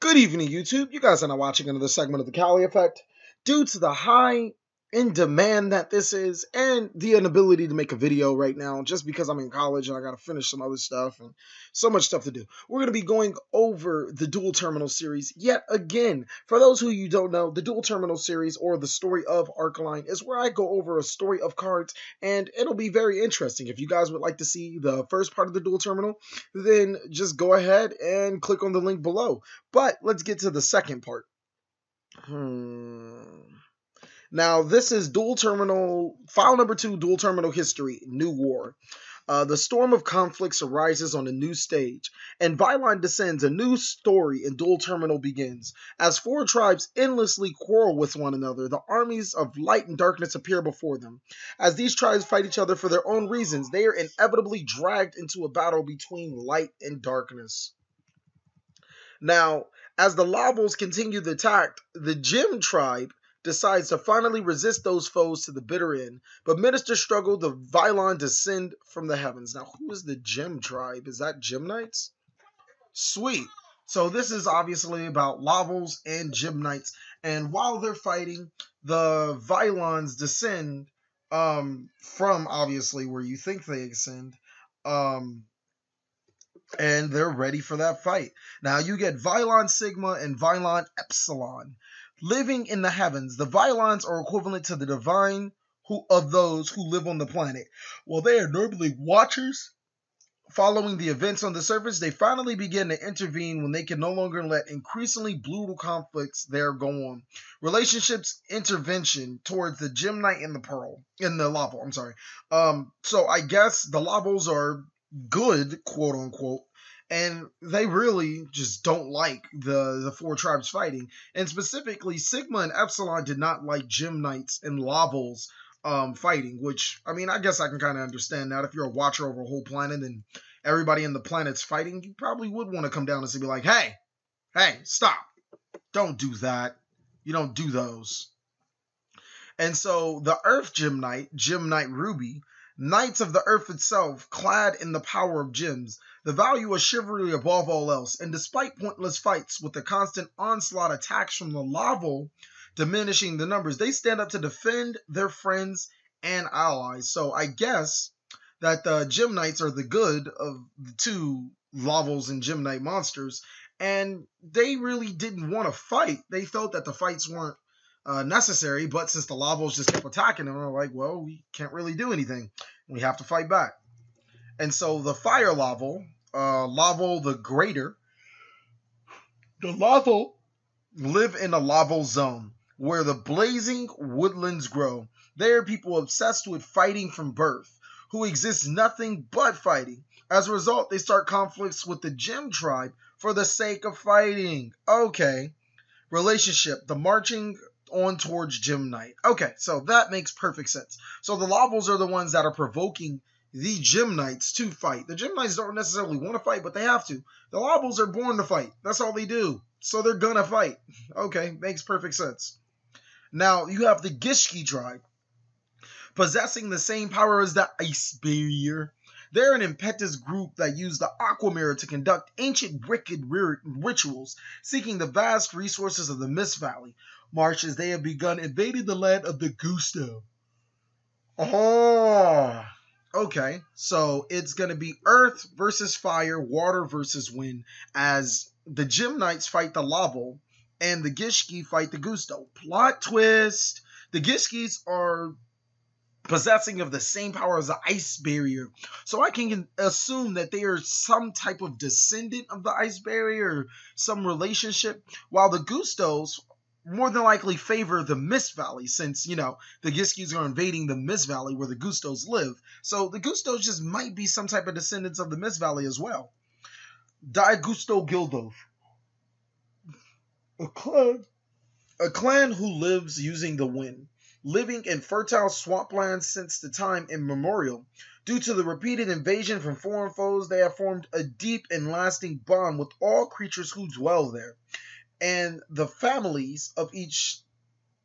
Good evening, YouTube. You guys are now watching another segment of the Cali Effect. Due to the high in demand that this is, and the inability to make a video right now, just because I'm in college and I gotta finish some other stuff and so much stuff to do, we're gonna be going over the Dual Terminal series yet again. For those who you don't know, the Dual Terminal series, or the story of Arc-Line, is where I go over a story of cards, and it'll be very interesting. If you guys would like to see the first part of the Dual Terminal, then just go ahead and click on the link below. But let's get to the second part. Now, this is Dual Terminal, file number 2, Dual Terminal History, New War. The storm of conflicts arises on a new stage, and Vylon descends. A new story in Dual Terminal begins. As four tribes endlessly quarrel with one another, the armies of light and darkness appear before them. As these tribes fight each other for their own reasons, they are inevitably dragged into a battle between light and darkness. Now, as the Lavels continue the attack, the Gem tribe decides to finally resist those foes to the bitter end. But minister struggle, the Vylon descend from the heavens. Now, who is the Gem tribe? Is that Gem Knights? Sweet. So this is obviously about Lavels and Gem Knights. And while they're fighting, the Vylons descend from obviously where you think they ascend. And they're ready for that fight. Now you get Vylon Sigma and Vylon Epsilon. Living in the heavens, the Vylons are equivalent to the divine of those who live on the planet. While they are normally watchers, following the events on the surface, they finally begin to intervene when they can no longer let increasingly brutal conflicts there go on. Relationships intervention towards the Gem Knight and the Laval. I'm sorry. So I guess the Lavels are good, quote unquote, and they really just don't like the four tribes fighting. And specifically, Sigma and Epsilon did not like Gem Knights and Lavels fighting, which, I mean, I guess I can kind of understand that. If you're a watcher over a whole planet and everybody in the planet's fighting, you probably would want to come down and be like, hey, stop. Don't do that. You don't do those. And so the Earth Gem Knight Ruby, Knights of the Earth itself, clad in the power of gems, the value of chivalry above all else, and despite pointless fights with the constant onslaught attacks from the Laval diminishing the numbers, they stand up to defend their friends and allies. So I guess that the Gem Knights are the good of the two Lavels and Gem Knight monsters, and they really didn't want to fight. They felt that the fights weren't necessary, but since the Lavels just kept attacking them, we're like, well, we can't really do anything. We have to fight back. And so the Fire Laval, Laval the Greater, the Laval live in a Laval zone where the blazing woodlands grow. They are people obsessed with fighting from birth, who exist nothing but fighting. As a result, they start conflicts with the Gem tribe for the sake of fighting. Okay. Relationship, the marching on towards Gem Knight. Okay, so that makes perfect sense. So the Lavels are the ones that are provoking the Gem Knights to fight. The Gem Knights don't necessarily want to fight, but they have to. The Lavels are born to fight. That's all they do. So they're gonna fight. Okay, makes perfect sense. Now, you have the Gishki tribe, possessing the same power as the Ice Barrier. They're an impetuous group that use the Aqua Mirror to conduct ancient wicked rituals, seeking the vast resources of the Mist Valley. Marches, they have begun invading the land of the Gusto. Oh, okay. So it's going to be Earth versus Fire, Water versus Wind, as the Gem Knights fight the Laval, and the Gishki fight the Gusto. Plot twist. The Gishkis are possessing of the same power as the Ice Barrier. So I can assume that they are some type of descendant of the Ice Barrier, some relationship, while the Gustos more than likely favor the Mist Valley, since, you know, the Gishkis are invading the Mist Valley where the Gustos live. So the Gustos just might be some type of descendants of the Mist Valley as well. Die Gusto Gildo. A clan who lives using the wind, living in fertile swamplands since the time immemorial. Due to the repeated invasion from foreign foes, they have formed a deep and lasting bond with all creatures who dwell there. And the families of each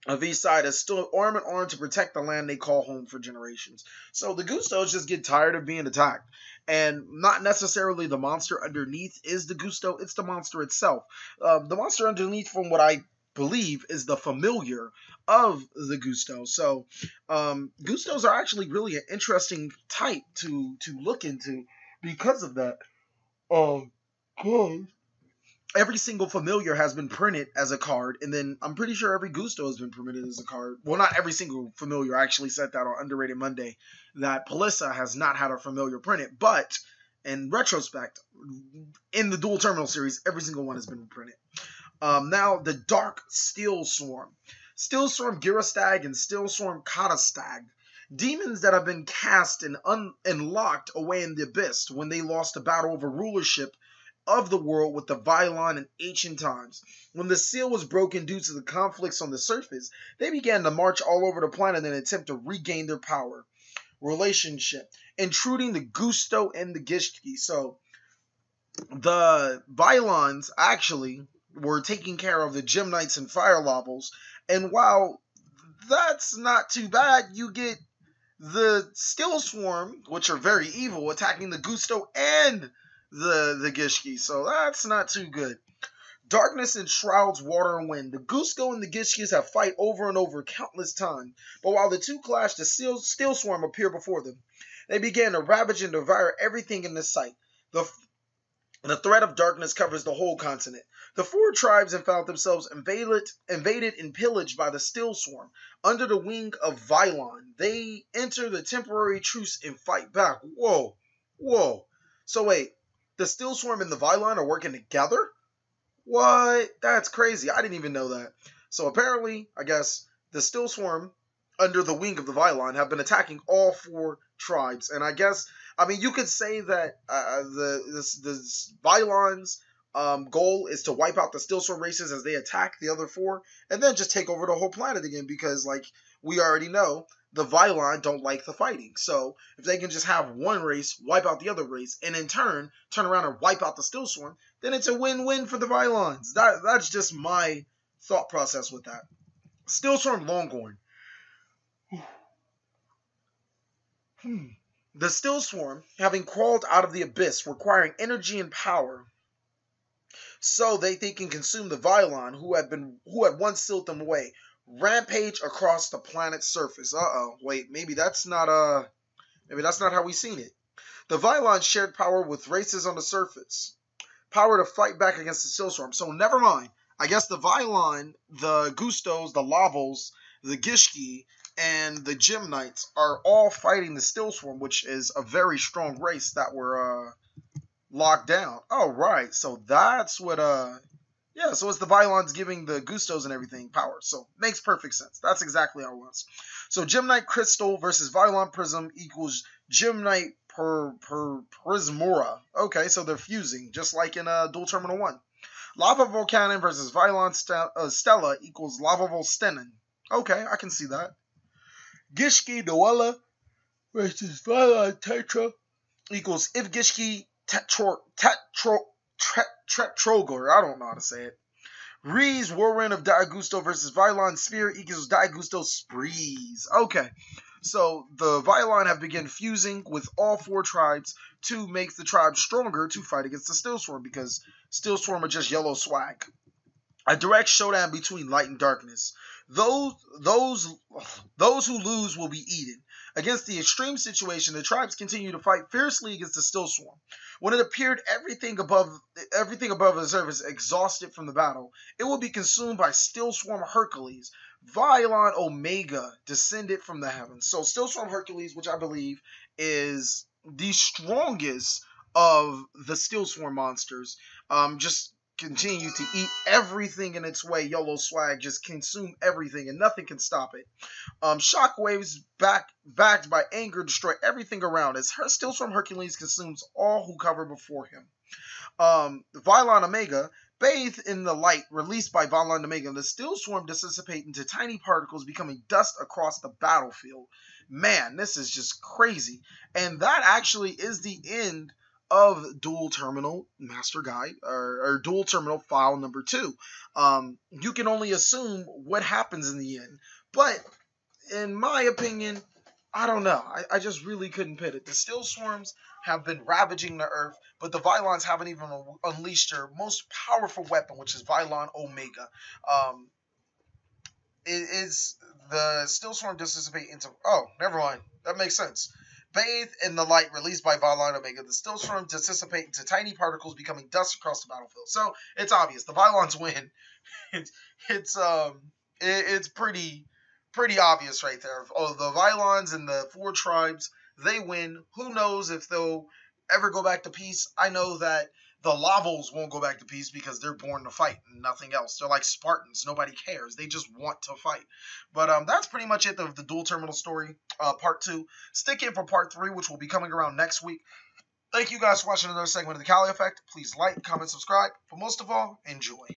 of each side is still arm in arm to protect the land they call home for generations. So the Gustos just get tired of being attacked. And not necessarily the monster underneath is the Gusto, it's the monster itself. The monster underneath, from what I believe, is the familiar of the Gusto. So Gustos are actually really an interesting type to look into because of that. Good. Every single familiar has been printed as a card, and then I'm pretty sure every Gusto has been printed as a card. Well, not every single familiar. I actually said that on Underrated Monday, that Pelissa has not had a familiar printed, but in retrospect, in the Dual Terminal series, every single one has been printed. Now, the Dark Steelswarm. Steelswarm Girastag and Steelswarm Katastag. Demons that have been cast and locked away in the abyss when they lost a battle over rulership of the world with the Vylon in ancient times. When the seal was broken due to the conflicts on the surface, they began to march all over the planet in an attempt to regain their power. Relationship. Intruding the Gusto and the Gishki. So, the Vylons actually were taking care of the Gymnites and Fire Lobbles, and while that's not too bad, you get the Steelswarm, which are very evil, attacking the Gusto and the Gishki, so that's not too good. Darkness enshrouds water and wind. The Gusto and the Gishkis have fight over and over countless times, but while the two clash, the Steelswarm appear before them. They began to ravage and devour everything in their sight. The threat of darkness covers the whole continent. The four tribes have found themselves invaded and pillaged by the Steelswarm. Under the wing of Vylon, they enter the temporary truce and fight back. Whoa. So wait, the Steelswarm and the Vylon are working together? What? That's crazy. I didn't even know that. So apparently, I guess, the Steelswarm, under the wing of the Vylon, have been attacking all four tribes. And I guess, I mean, you could say that the Vylon's goal is to wipe out the Steelswarm races as they attack the other four, and then just take over the whole planet again, because, like, we already know, the Vylon don't like the fighting. So if they can just have one race wipe out the other race, and in turn turn around and wipe out the Steelswarm, then it's a win-win for the Vylons. That's just my thought process with that. Steelswarm Longhorn. The Steelswarm, having crawled out of the abyss, requiring energy and power, so they can consume the Vylon, who had once sealed them away, rampage across the planet's surface. Wait, maybe that's not how we seen it. The Vylon shared power with races on the surface, power to fight back against the Steelswarm. So never mind. I guess the Vylon, the Gustos, the Lavels, the Gishki, and the Gymnites are all fighting the Steelswarm, which is a very strong race that were locked down. Oh, right. So that's what yeah, so it's the Vylons giving the Gustos and everything power. So makes perfect sense. That's exactly how it was. So Gymnite Crystal versus Vylon Prism equals Gymnite Prismora. Okay, so they're fusing, just like in Dual Terminal 1. Lava Volcanon versus Vylon Stella equals Lava Volstenin. Okay, I can see that. Gishki Duella versus Vylon Tetra equals If Gishki Tetrogor. I don't know how to say it. Ree's Whirlwind of Diagusto versus Vylon Spear equals Diagusto Sprees. Okay, so the Vylon have begun fusing with all four tribes to make the tribes stronger to fight against the Steelswarm, because Steelswarm are just yellow swag. A direct showdown between light and darkness. Those who lose will be eaten. Against the extreme situation, the tribes continue to fight fiercely against the Steelswarm. When it appeared everything above the surface exhausted from the battle, it will be consumed by Steelswarm Hercules. Vylon Omega descended from the heavens. So Steelswarm Hercules, which I believe is the strongest of the Steelswarm monsters, just continue to eat everything in its way. YOLO swag, just consume everything and nothing can stop it. Shockwaves backed by anger destroy everything around as Steelswarm Hercules consumes all who cover before him. Vylon Omega, bathed in the light released by Vylon Omega, the Steelswarm dissipate into tiny particles, becoming dust across the battlefield. Man, this is just crazy. And that actually is the end of Dual Terminal Master Guide or Dual Terminal File number 2. You can only assume what happens in the end, but in my opinion, I don't know. I just really couldn't pit it. The Steelswarms have been ravaging the earth, but the Vylons haven't even unleashed their most powerful weapon, which is Vylon Omega. It is the Steelswarm dissipate into... Oh, never mind. That makes sense. Bathed in the light released by Vylon Omega, the Steelswarm dissipate into tiny particles, becoming dust across the battlefield. So it's obvious the Vylons win. It's pretty obvious right there. Oh, the Vylons and the 4 tribes, they win. Who knows if they'll ever go back to peace? I know that the Lavos won't go back to peace because they're born to fight and nothing else. They're like Spartans. Nobody cares. They just want to fight. But that's pretty much it of the Dual Terminal story, part 2. Stick in for part 3, which will be coming around next week. Thank you guys for watching another segment of The Cali Effect. Please like, comment, subscribe. But most of all, enjoy.